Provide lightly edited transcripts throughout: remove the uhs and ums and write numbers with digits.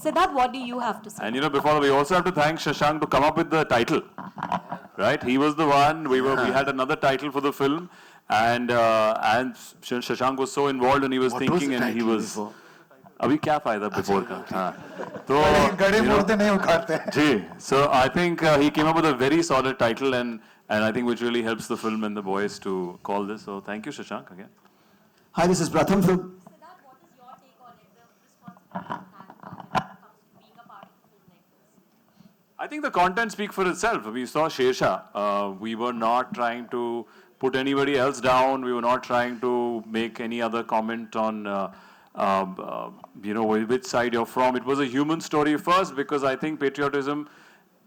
Sidharth, what do you have to say? And before we also have to thank Shashank to come up with the title, right? He was the one. We had another title for the film, and Shashank was so involved, and he was thinking, and he was. Before? अभी क्या फायदा before का? तो गड़े मोड़ते नहीं उखाड़ते. जी. So I think he came up with a very solid title, and I think which really helps the film and the boys to call this. So thank you, Shashank, again. Hi, this is Pratham from. Sidharth, what is your take on it? The responsibility when it comes to being a part of a film like this? I think the content speaks for itself. We saw Shersha. We were not trying to put anybody else down. We were not trying to make any other comment on, which side you're from. It was a human story first, because I think patriotism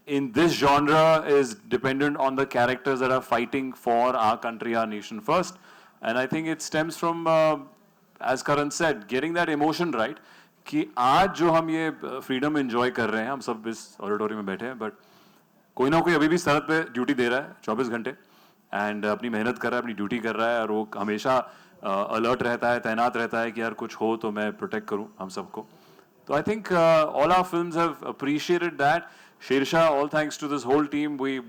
in this genre is dependent on the characters that are fighting for our country, our nation first. And I think it stems from, as Karan said, getting that emotion right. कि आज जो हम ये freedom enjoy कर रहे हैं, हम सब इस ऑडिटोरियम में बैठे हैं, बट कोई ना कोई अभी भी सरहद पे ड्यूटी दे रहा है 24 घंटे, एंड अपनी मेहनत कर रहा है, अपनी ड्यूटी कर रहा है, और वो हमेशा अलर्ट रहता है, तैनात रहता है कि यार कुछ हो तो मैं प्रोटेक्ट करूं हम सबको. तो I think all our films have appreciated that. Shersha, all thanks to this whole team, we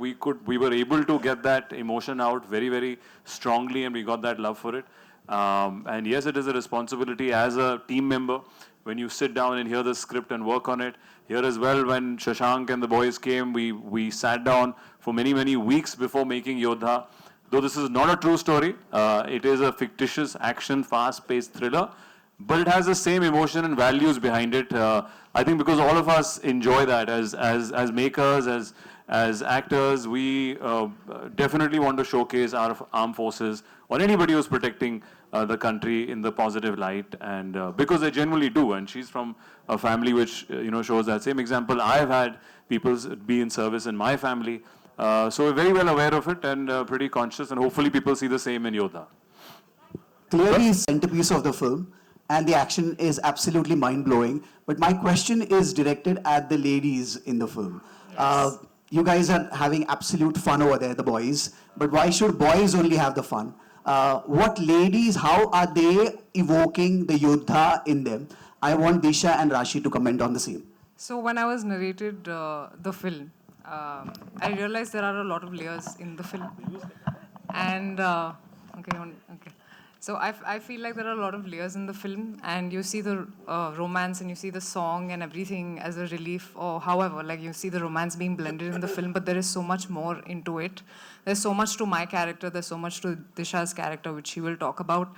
were able to get that emotion out very, very strongly, and we got that love for it. And yes, it is a responsibility as a team member when you sit down and hear the script and work on it. Here as well, when Shashank and the boys came, we sat down for many, many weeks before making Yodha. Though this is not a true story, it is a fictitious action, fast-paced thriller, but it has the same emotion and values behind it. I think because all of us enjoy that as makers, as actors, we definitely want to showcase our armed forces or anybody who's protecting the country in the positive light, and because they genuinely do. And she's from a family which shows that same example. I've had people be in service in my family, so we're very well aware of it and pretty conscious, and hopefully people see the same in Yodha. Clearly, it's the centerpiece of the film, and the action is absolutely mind-blowing. But my question is directed at the ladies in the film. Yes. You guys are having absolute fun over there, the boys. But why should boys only have the fun? What ladies, how are they evoking the Yodha in them? I want Disha and Raashii to comment on the same. So when I was narrated the film, I realized there are a lot of layers in the film. And, okay. So I feel like there are a lot of layers in the film, and you see the romance and you see the song and everything as a relief, or however, like you see the romance being blended in the film, but there is so much more into it. There's so much to my character, there's so much to Disha's character, which she will talk about.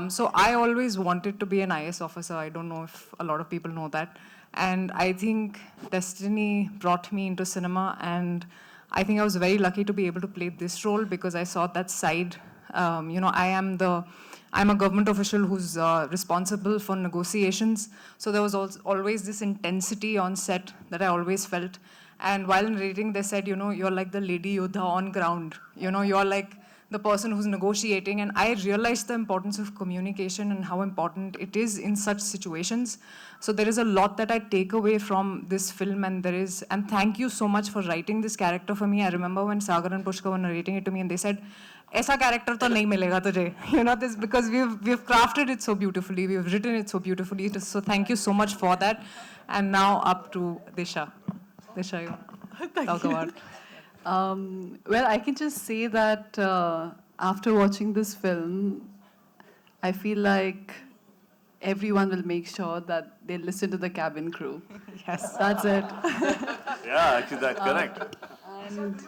So I always wanted to be an IS officer. I don't know if a lot of people know that. And I think destiny brought me into cinema, and I think I was very lucky to be able to play this role because I saw that side. I'm a government official who's responsible for negotiations. So there was always this intensity on set that I always felt. And while narrating, they said, you're like the lady Yodha on ground. You're like the person who's negotiating. And I realized the importance of communication and how important it is in such situations. So there is a lot that I take away from this film, and thank you so much for writing this character for me. I remember when Sagar and Pushkar were narrating it to me, and they said, "Aisa character to nahi milega tujhe." This because we've crafted it so beautifully, we've written it so beautifully. So thank you so much for that. And now up to Disha. Disha, you talk about. Well, I can just say that after watching this film, I feel like everyone will make sure that they listen to the cabin crew. Yes. That's it. Yeah, actually that's correct. And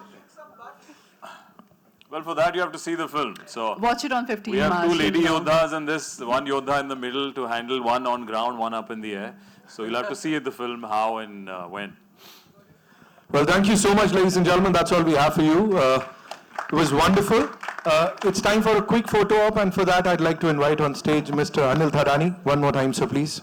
well, for that you have to see the film. So watch it on 15 We have March. two lady Yodhas and this one Yodha in the middle to handle one on ground, one up in the air. So you'll have to see the film how and when. Well, thank you so much, ladies and gentlemen. That's all we have for you. It was wonderful. It's time for a quick photo op, and for that, I'd like to invite on stage Mr. Anil Thadani. One more time, sir, please.